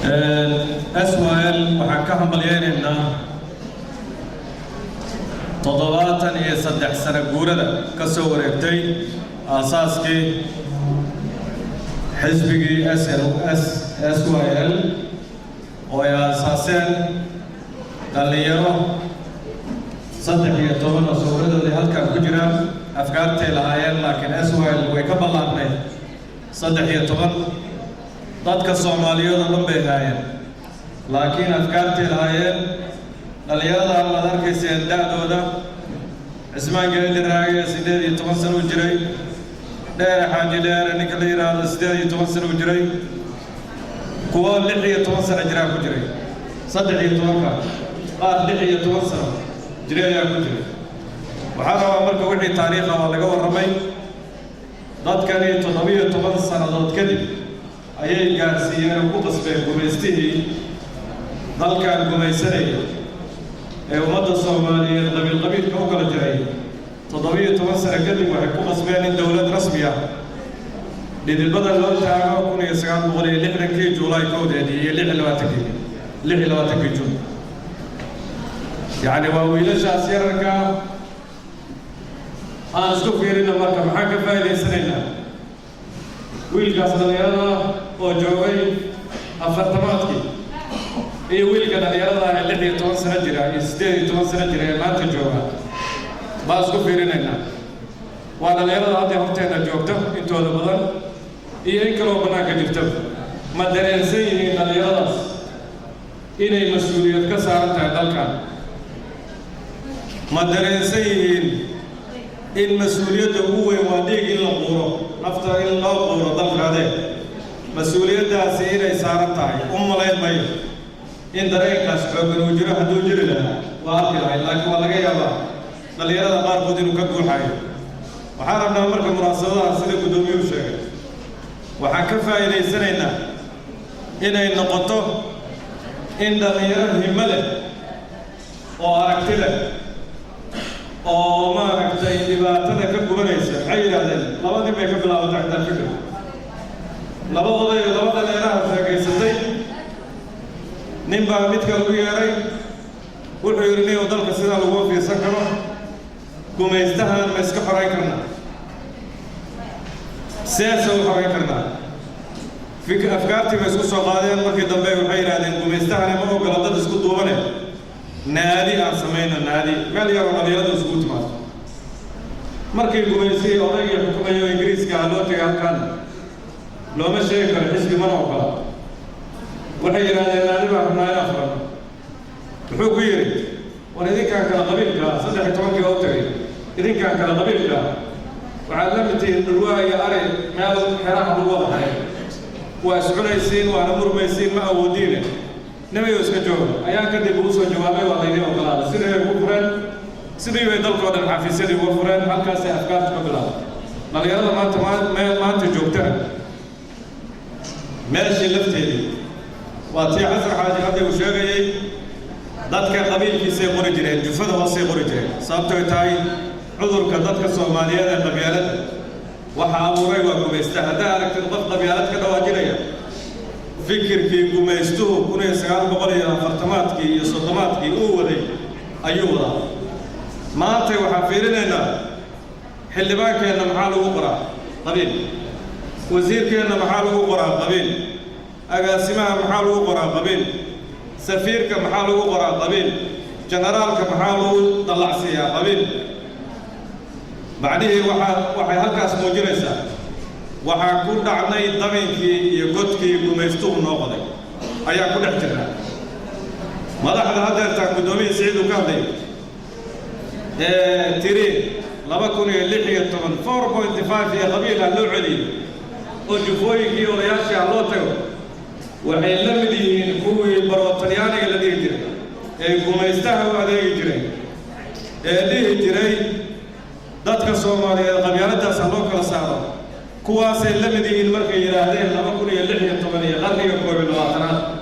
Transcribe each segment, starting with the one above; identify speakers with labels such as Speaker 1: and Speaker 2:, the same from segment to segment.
Speaker 1: أسوأ وحكاهم ملياننا تضواتن يصدق سنة جورة كسور ابتي أساسكي حزبي أسوأ ويا أساسين اللي يرى صدق يتوبن وصورة اللي هالك كجرا أفكارتي العيال لكن أسوأ ويكبر لعنة صدق يتوبن ضد كالصوماليون لم بيهاين لكن أفكارتي العيال اللي يرى على ذلك سيندع دودا اسمان قال الراجع سيدي يتوصل وجري داير حاجة داير نكلي هذا سيدي يتوصل وجري كوا اللي يتوصل أجرا وجري صدق يتوقع قال اللي يتوصل جري يا وجري وحنا عمرك وحي تاريخه ولا جو الرمي ضد كان يتطبيع توصل ضد كذب أيه قارسيان وقص بقميسته ضل كان قميسني ومدى الصومالية قبيل كوكل جاي تضبيط توسع كذب وحكومة اسبانيا دولة رسمية لأن البدل لو تعاقوا كونوا يسعون بغلي لحنا كي جولاي كود هي لحنا واتكي جون يعني وويلش أسيرك أنا سكفيرين مركب حاجة فايلة سنينا ويل قصدنا وجوي أفرتماتكي إيه ويل كذا يلا اللي يتوصل جرا يستدي يتوصل جرا ما تجوا بس كفيرنا وأنا يلا هذه هفتين جوكته إنتوا هذا بدل إيه كلام بناك جبته ما درسين إن يلا إن المسؤولية كسرت هذا ما درسين المسؤولية هو واديك إلا قورة نفتح إلا قورة ضل هذا مسؤولية ده سيرة سارتها لا يدمي إن دريك أسباب وجرا هدو جري لها وأكل لكن ولا جاي الله اللي هذا قارب ودين وكبر حي وحاربنا أمرك مراسلة سنة قدومي وشيء وحكفى إلى سنة إلى النقطة إن دميره همله وأركتله أو ما ركتي إباتنا كبرنيسة حي هذا لابد ما يكمل على تحت الفكرة لابد لا يراه في كيستي نبى متكلم ياري والحيرني وضل كسر الوقوف في سكرة كم يستهان مسك حريكنا سياسة وحريكنا في أفكارتي مسك صغارين ما في دمبي وحير هذين كم يستهان ما هو غلطة تسكت دومنه نادي أرسمين النادي ما لي أروح على هذا سكوت ما مركي كم يسي أوريك حكومة إنجليز كهلوت كان لو ما شيء كان حسب ما نوقع وحير هذا النادي ما إحنا نفرم حكويري وإذا كان قبيلك صدق توكي أوتري إذا كان قبيلك وعلمت الرواية أري ما حرام الوضع وأسعون يسين وأنا مر ميسين ما أودينه نما يوسف جواب أيام كده بوسو جوابي ولا يديه وكلا سيره وفرن سيره يدل قدر الحافظ سيره وفرن هل كاسي أفكار تقبلها ما يلا ما تجوبتها ماشي لفتي واتي عصر حاجة هذه وشاقي ضدك قبيل في سيقور جرين جفده هو سيقور جرين صابتو تاي عذر كضدك الصومالية القبيلة وحاوري وقميسته لك تنضف قبيلتك دواجرية فكر في قميسته كونه يسعال بقولي أفرتماتك يصدماتك أولي أيوة ما أنت وحافيرين هنا حل باك أن محاله أقرأ قبيل وزيرك أن محاله أقرأ قبيل أقاسمها محاله أقرأ قبيل سفيرك محاله أقرأ قبيل جنرالك محاله طلع سيها قبيل بعده وحي هلك اسمه جريسة وحا كل دعني دمينك يقودك قميستوه النوغضي أيا كل احترام ماذا حدا هذا تاكدومي سعيد وكهدي تيري لما كوني اللحية 4.5 هي قبيلة اللوعلي وجفويكي ولياشي على اللوتيو وحين لمدي كوي بروطنياني الذي يجري قميستها وهذا يجري اللي يجري dadka Soomaaliyeed qabyaaladaas loo kala saaro kuwaas ay la mid yihiin markay yiraahdeen 2016 qarniga 2020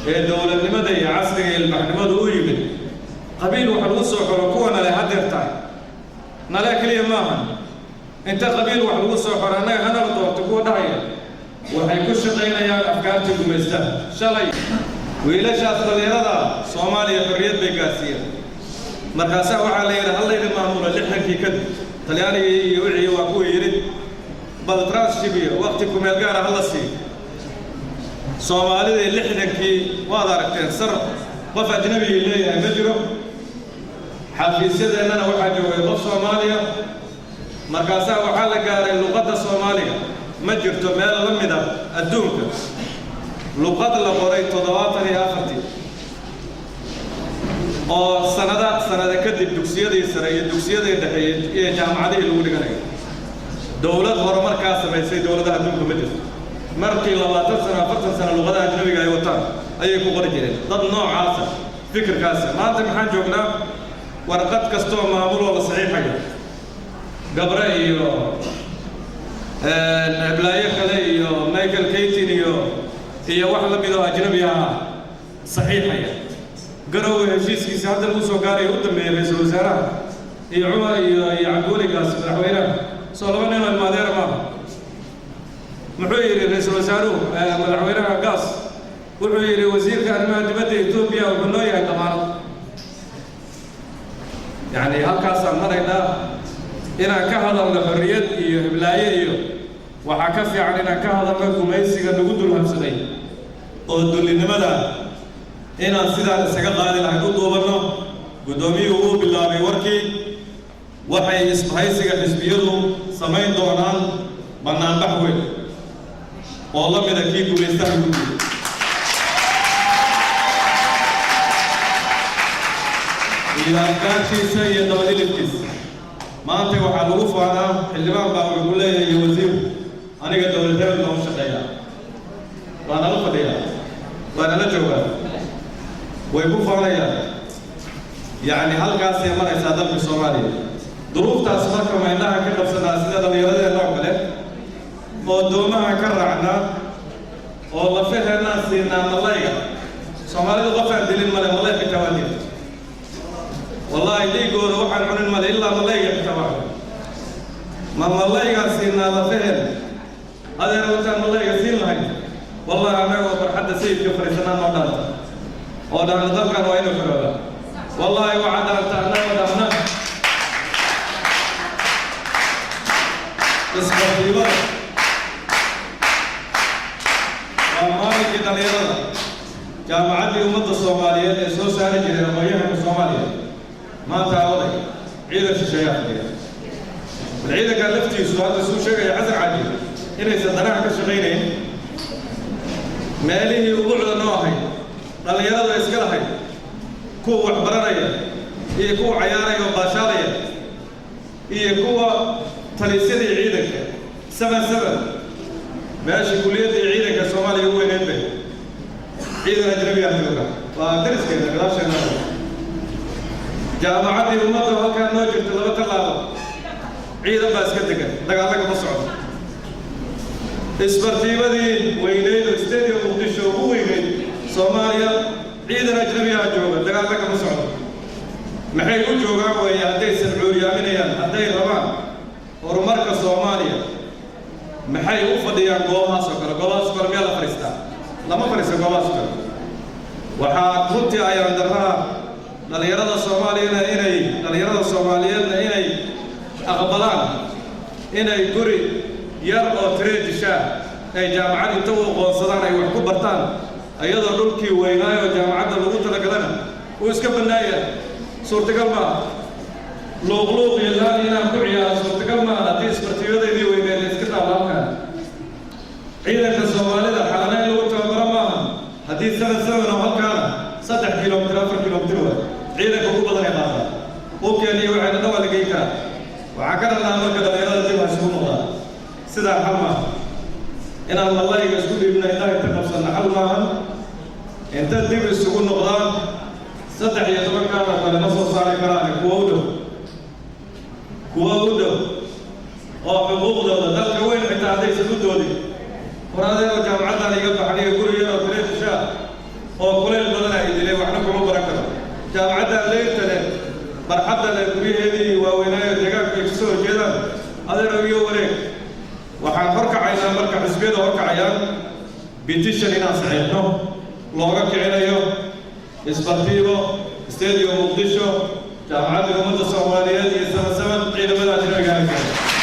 Speaker 1: ee dawladnimada iyo casriga ee maxkamada u yimid qabiil waxa lagu soo xoro kuwana leh hadeertaa nala kaliya maaha inta qabiil waxa lagu soo xoro anaga hana doorto kuwa dhahaya waxay ku shaqaynayaan afkaartii gumaystaha shalay wiilashaas dhalinyarada Soomaaliya xorriyad bay gaarsiiyeen markaasaa waxaa la yidhi hal layidhi maamulo lixdankii kadib talyaanigii iyo wixii waa kuwa yidhi bal tranship iyo waqti ku meel gaara hala siiyo Soomaalida lixdankii waad aragteen sar qof ajnabi leeyahay ma jiro xafiisyadeenana waxaa joogay qof Soomaaliya markaasaa waxaa la gaaray luqadda Soomaaliga ma jirto meel la mid ah adduunka luqad la qoray 74 oo sanada kadib dugsiyadii sare iyo dugsiyadii dhexe iyo jaamacadihii lagu dhiganayo dawlad horumarkaa samaysay dawladaha adduunka ma jirto markii 20 sano 40 sano luqadaha ajnabiga ay wataan ayay ku qori jireen dad noocaasa fikirkaasi maanta maxaan joognaa warqad kastoo maamul oo la saxiixayo gabre iyo Ibrahim kale iyo Michael Keaton iyo wax la mid ah ajnabi ah saxiixaya garow heshiiskiisa hadda lagu soo gaaray u dambeeyay ra'iisul wasaaraha iyo Umar iyo Cabdulla Gaas madaxweynaha soo laba nin oo maadeer ma muxuu yiri ra'iisul wasaaruhu madaxweynaha Gaas wuxuu yiri wasiirka arrimaha dibadda Itoobiya wuxuu noo yahay damaanad يعني halkaas aan marayna inaan ka hadalno xorriyad iyo hiblaaye iyo waxa ka fiican inaan ka hadalno gumaysiga nagu dul habsaday oo dulinimada inaan sidaan isaga qaadi lahayn u duubano gudoomiyuhu uu bilaabay warkii waxay isbahaysiga xisbiyadu samayn doonaan banaanbax weyn oo la mid ah kii gumaystaha guud إلى كارتيسا يدواليلكيس ما أنت وحلو فانا اللي ما بعرف يقول لي يوزير أنا قد دولتين ما هو شقيا وأنا لا فديا وأنا لا جوا ويبو فانا يعني هل كاس يمر إسادة في الصومالية ظروف تأثير كما إنها كذا سنة سنة دليل هذا النوع ودوما كرعنا والله فيه الناس إن ملايا الصومالية غفر دليل ملايا في تواليد والله يديكوا روحا عن المال إلا ملايا تبعه ما ملايا سينا لفهم هذا روتان ملايا سين لهاي والله أنا وبرحد سيد كفر سنة مدار ودان ذكر وين فرلا والله وعد أن تأنا ودمنا اسمه ديوان ومالك دليل جامعة أمة الصومالية الأسوس على جريرة وياها الصومالية ما تعوضي عيدة الشياخ العيدة كان لفتي سؤال سو شيء يحزن عادي إنه يصدرها كشغينين ماليه وضع النواحي قال يا رب يسكرها كو وحبرانية هي كو عيارية وباشارية هي كو تليسيدي عيدك 7 ماشي كلية عيدك الصومالي هو ينبه عيدة أجنبية أهدوها ودرس كده لا شيء نعمل جامعة أمة وكان نوجد طلبة الله عيدا بس كتك دقالك مصعد اسبرتيبة دي وينين استاديوم مقدشو هو وينين صوماليا عيدا أجنبية جوغا دقالك مصعد محي جوغا وهي هدي سنعور يامينيان هدي رمان ورمارك صوماليا محي وفديان قوها سكر ميلا فريستا لما فريستا قوها سكر وحا كنت أيام درها dhalinyarada Soomaaliyeedna inay aqbalaan inay guri yar oo tradisha ay jaamacad inta u qoonsadaan ay wax ku bartaan ayadoo dhulkii weynaayo jaamacadda lagu talagalana uu iska banaaya suurtagal ma luuq yeelaan inaan ku ciyaaro suurtagal ma haddii isbartiyadeedii weyneed iska taabanka ciidanka Soomaalida xalanay lagu tababaro maaha haddii sanad oo halkaan 3 kiiloomitir 4 kiiloomitir ciidanka ugu badan ee qaada qofkeenii waxay dawal geeyka waxa ka dhalaa marka dhalinyarada dib ha isugu noqdaan sida xalma inaan wallahi isku dhibnay ilaahay ta qabsana xal maahan inta dib isugu noqdaan 13 kaana kale ma soo saari karaan kuwa u dhow oo xuquuqdooda dalka weyn xitaa hadday isugu doodin waraadeen jaamacadda iga baxnay guriga oo tireesha oo kuleel badan ay dilay waxna kuma baran karo jaamacadda leeytane marxadda la guriyay waaweynaayo deegaanka ay soo jeedaan adeero iyo wareeg waxaan horkacaynaa marka xisbiyada horkacayaan petition inaan saxiixno looga kicinayo isbartiibo stadium muqdisho jaamacadda ummadda soomaaliyeed iyo samasaman ciidamada ajnabiga ah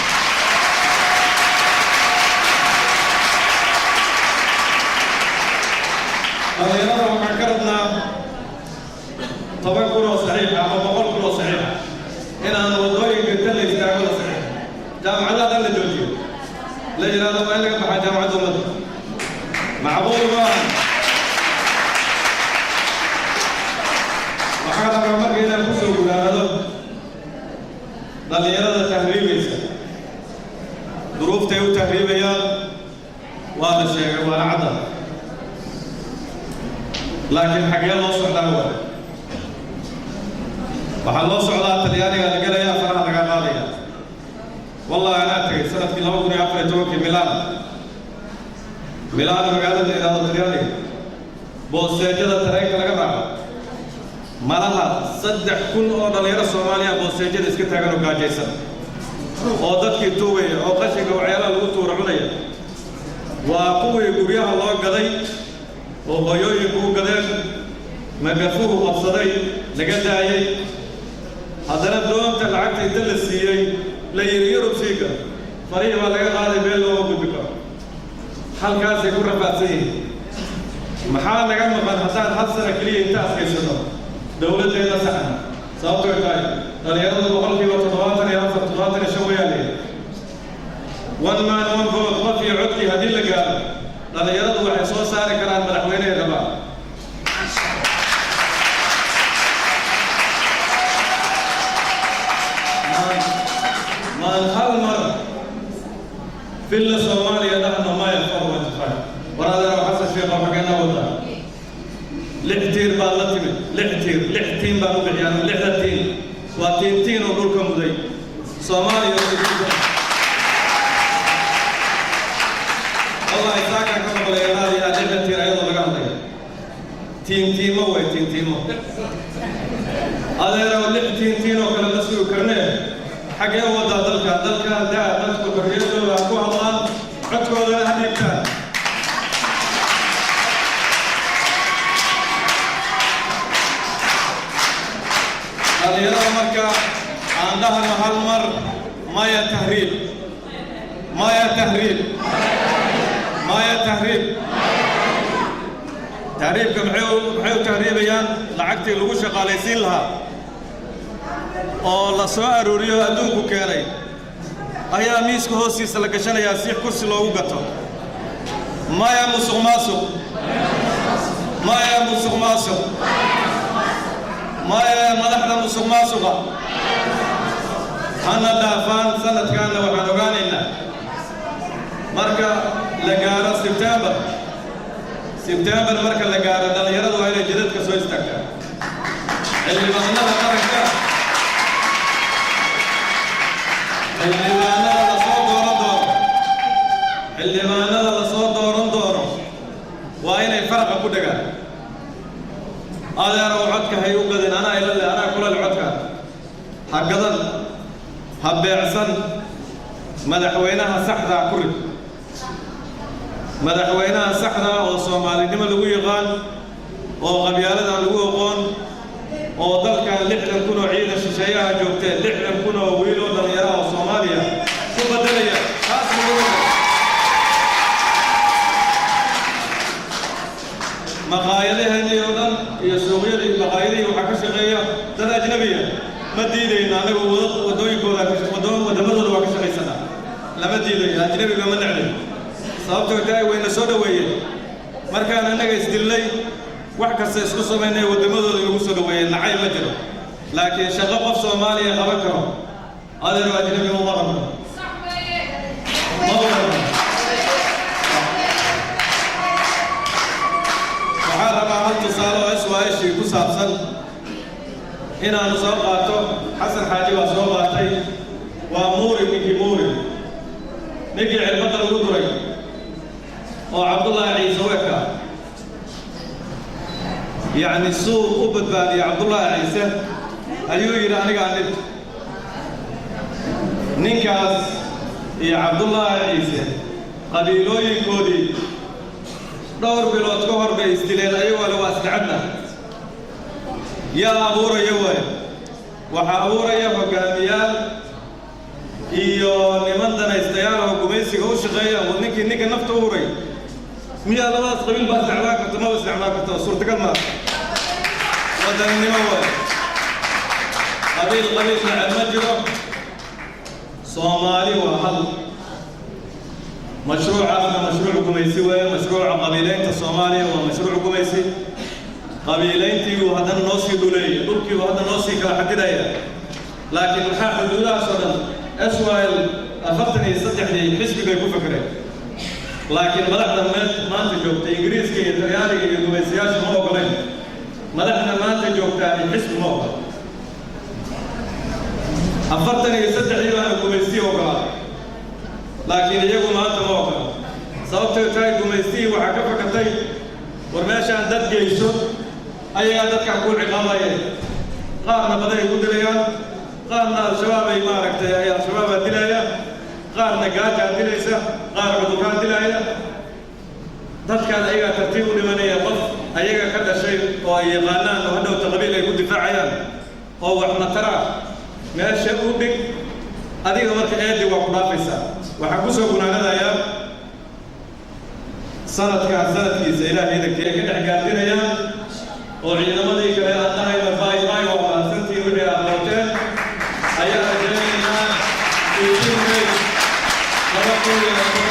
Speaker 1: dhalinyarada waxaan ka rabnaa 10 kun oo saxiix ama 100 kun oo saxiix inaan wadooyinka inta la istaago la saxiix jaamacadaha dhan la joojiyo la yidhaahdo waa in laga baxaa jaamacadda ummadda macquul maaha waxaan rabaa marka inaan ku soo gudaado dhalinyarada tahriibaysa duruuftay u tahriibayaan waa la sheegay waa la cadda laakiin xagee loo socdaa waxaa loo socdaa talyaaniga la gelaya faraha laga qaadaya wallahi anaa tegay sanadkii 2014 milaan magaalada la yidhaahdo talyaaniga boosteejada tareenka laga raaco malaha 3,000 oo dhalinyaro Soomaaliya boosteejada iska taagan oo gaajaysan oo dadkii tuugaya oo qashinka waxyaalaha lagu tuuro cunaya waa kuwii guryaha loo gaday oo hooyooyinku u gadeen magafuhu qabsaday laga daayay haddana doonta lacagta inta la siiyey la yiri Yurub siiga fariiq baa laga qaaday meel loo gudbi karo halkaasay ku rafaadsan yihiin maxaa naga maqan haddaan hal sano keliya inta askaysano dowladdeena saxan sababtoo tahay dhalinyaradu boqolkiiba 74 weeyaan one man one vote qof iyo codkii haddii la gaaro dhalinyaradu waxay soo saari karaan madaxweynaha rabaa hal mar filla Soomaaliya dhahna ma yaqaan wajifay waraadana xasan sheekh waxaana wada lixtiir baa la timid lixtiin baa u bixiyaan lixdatiin waa tiintiin oo dhulka muday Soomaaliya والله إساكا كم بلينا يا جدة تيرا لقى هذا تيمو وين تيمو هذا لو لح تيمو كلا نسوي كرنه حاجة هو دلك ده نسوي كرنه ولا أكو الله أكو هذا هديك هذا يرى مكة عندها مهالمر ما يتهريب تهريبكم محيو تهريبيان لعقتي لغو شقاليسين لها oo la soo arooriyo adduunku keenay ayaa miiska hoostiisa la gashanaya si kursi loogu gato maya musuqmaasuq maya madaxda musuqmaasuqa hana dhaafaan sanadkaana waxaan ogaanaynaa marka la gaaro September marka la gaaro dhalinyaradu waa inay jidadka soo istaagtaan xildhibaanada qaranka xildhibaanada la soo dooran doono waa inay faraqa ku dhagaan adeer oo codka hay u gadin anaa ilaa anaa kula codka ha gadan ha beecsan madaxweynaha saxda ku rid madaxweynaha saxda oo Soomaalinimo lagu yaqaan oo qabyaalada lagu aqoon oo dalkan 60 kun oo ciidan shisheeyaha joogtay 60 kun oo wiil oo dhalinyaro oo Soomaaliya ku bedelaya taas maqaayadaheena oo dhan iyo suuqyada maqaayadaha waxa ka shaqeeya dad ajnabiya ma diidayna anagu wadooyinkooda wadamadooda waa ka shaqeysana lama diidayo ajnabiga ma nacday sababtoo tahay wayna soo dhaweeyeen markaan anaga isdilay wax kasta isku sameynay wadamadooda lagu soo dhaweeyeen nacay ma jiro laakiin shaqo qof Soomaaliya qaban karo adeer ajnabi ma qaban waxaan rabaa hal tusaale oo iswaashii ku saabsan inaan soo qaato xasan xaaji waa soo qaatay waa ninkii cirbada lagu duray oo Cabdullaahi Ciise weka يعني سوق وبدبادي عبد الله عيسى ayuu yiri aniga nid ninkaas يا عبد الله عيسى قبيلوي كودي دور بلوت كهر بيستلين أيوة لو أستعدنا يا أبو ريوي وحاورا يا فقاميال iyo niman danaystayaal oo gumaysiga u shaqeeya oo ninka nafta u huray miya labadaas qabiil baa isticmaal karta ma isticmaal karta suurtagal ma wadannimo waa qabiil ma jiro Soomaali waa hal mashruucaasna mashruuc gumaysi weeye mashruuca qabiileynta Soomaaliya waa mashruuc gumaysi qabiileyntii haddana noo sii dhuleeyay dhulkii haddana noo sii kala xadidaya laakiin maxaa xuduudahaas oo dhan أسوأ أخذتني صدقني حسبي بيكون فكرة لكن ملحنا ما تجوبت إنجليز كي يتريالي يدوم السياسة ما هو قليل ملحنا ما تجوبت الحسب ما هو أخذتني صدقني أنا قميستي وقال لكن يجوا ما أنت ما هو قليل صوت تاي قميستي وحكفك تاي ورماشي عن دد جيشو أي عدد كعقول عقامة قارنا بدأ يقول لي قارنا الشباب يمارك يا شباب الدلاية قارنا قاجة الدلاية قارنا بدوكان الدلاية تذكر أيها ترتيب لمن يقف أيها كذا شيء وأي غانان وهذا التقبيل يكون دفاعيا هو إحنا ترى ما شيء بك هذه مرة أيدي وقرافسة وحكوسه كنا هذا يا سنة كان سنة كيس إلى هذا كده حكايتنا يا وعندما ذيك يا أنا إلى باي وسنتي ولا موتين أيها الجميع في كل